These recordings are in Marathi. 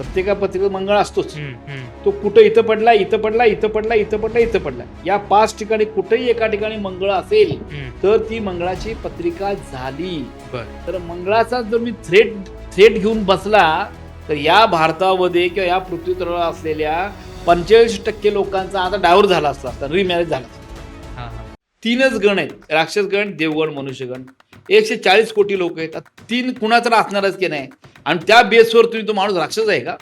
प्रत्येका पत्रिकेत मंगळ असतोच. हम्म, हम्म. तो कुठं इथं पडला, इथं पडला, इथं पडला, इथं पडला, इथं पडला. या 5 ठिकाणी कुठेही एका ठिकाणी मंगळ असेल हम्म. तर ती मंगळाची पत्रिका झाली. बर. तर मंगळाचा जर मी थ्रेट घेऊन बसला तर या भारतामध्ये किंवा या पृथ्वी तलावर असलेल्या 45% लोकांचा आता डायव्हर्स झाला असता, रिमॅरेज झाला असता. हा, हा. 3च गण आहेत, राक्षस गण, देवगण, मनुष्यगण. 140 कोटी लोक आहेत. 3 कुणाचा असणारच की नाही. आणि त्या बेसवर तुम्ही तो माणूस राक्षस आहे का?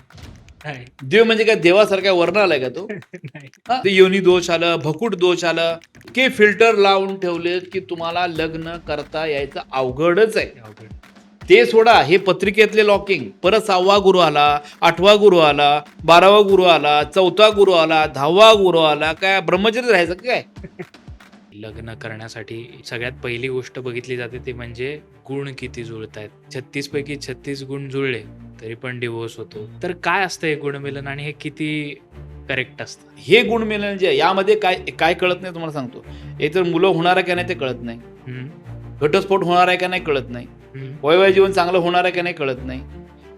नाही. देव म्हणजे काय देवासारख्या वर्ण आलाय का तो? नाही. हा? ते योनी दोष आलं, भकुट दोष आलं, की फिल्टर लावून ठेवलेत की तुम्हाला लग्न करता यायचं अवघडच आहे. अवघड. ते सोडा, हे पत्रिकेतले लॉकिंग, परत 6वा गुरु आला, 8वा गुरु आला, 12वा गुरु आला, 4था गुरु आला, 10वा गुरु आला. काय ब्रह्मचर्य राहायचं का काय? लग्न करण्यासाठी सगळ्यात पहिली गोष्ट बघितली जाते ती म्हणजे गुण किती जुळत आहेत. 36 पैकी 36 गुण जुळले तरी पण डिवोर्स होतो. तर काय असतं हे गुणमिलन आणि हे किती करेक्ट असतं? हे गुणमिलन जे आहे, यामध्ये काय काय कळत नाही तुम्हाला सांगतो. एक तर मुलं होणार आहे का नाही ते कळत नाही, हम्म, घटस्फोट होणार आहे का नाही कळत नाही, हम्म. वैवाहिक जीवन चांगलं होणार आहे का नाही कळत नाही,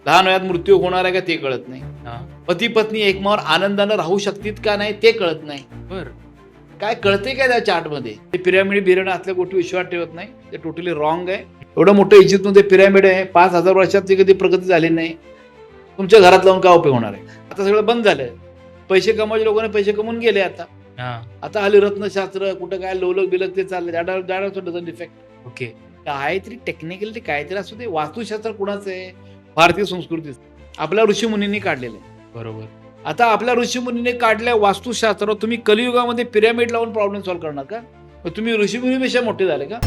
लहान वयात मृत्यू होणार आहे का ते कळत नाही, हा. पती पत्नी एकमेकावर आनंदानं राहू शकतील का नाही ते कळत नाही. बर. काय कळते काय त्या चार्टमध्ये? ते पिरॅमिड बिरॅमिड असल्या गोष्टी विश्वास ठेवत नाही, ते टोटली रॉंग आहे. एवढं मोठं इजिप्तमध्ये पिरॅमिड आहे, 5000 वर्षात ती कधी प्रगती झाली नाही. तुमच्या घरात लावून काय उपयोग होणार आहे? आता सगळं बंद झालंय. पैसे कमवायचे लोकांनी पैसे कमवून गेले. आता आले रत्नशास्त्र, कुठं काय लोलक बिलक ते चाललंय. Effect okay. काहीतरी टेक्निकली काहीतरी असू दे. वास्तुशास्त्र कुणाचं आहे? भारतीय संस्कृतीचं, आपल्या ऋषी मुनींनी काढलेलं आहे. बरोबर. आता आपल्या ऋषी मुनीने काढल्या वास्तुशास्त्र तुम्ही कलियुगामध्ये पिरॅमिड लावून प्रॉब्लेम सॉल्व्ह करणार का? मग तुम्ही ऋषी मुनीपेक्षा मोठे झाले का?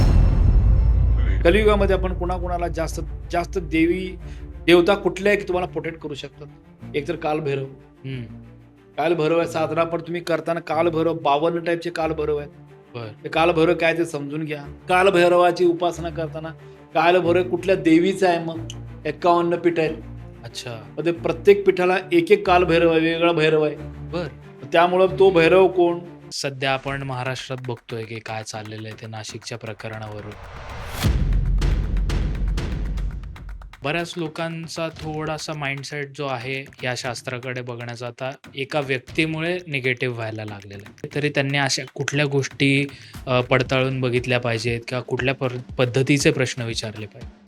कलियुगामध्ये आपण कुणाकुणाला जास्त जास्त देवता कुठल्या आहे की तुम्हाला प्रोटेक्ट करू शकतात? एक तर कालभैरव. हम्म. कालभैरव आहे. साधना पण तुम्ही करताना कालभैरव 52 टाईपचे कालभैरव आहेत. बर. ते कालभैरव काय ते समजून घ्या. कालभैरवाची उपासना करताना कालभैरव कुठल्या देवीचा आहे? मग 51 पीठ आहेत. अच्छा. मग ते प्रत्येक पीठाला एक एक कालभैरव आहे, वेगळा भैरव आहे. बर. त्यामुळं तो भैरव कोण? सध्या आपण महाराष्ट्रात बघतोय की काय चाललेलं आहे ते नाशिकच्या प्रकरणावरून. बऱ्याच लोकांचा थोडासा माइंडसेट जो आहे या शास्त्राकडे बघण्याचा आता एका व्यक्तीमुळे निगेटिव्ह व्हायला लागलेला आहे. तरी त्यांनी अशा कुठल्या गोष्टी पडताळून बघितल्या पाहिजेत किंवा कुठल्या पद्धतीचे प्रश्न विचारले पाहिजेत?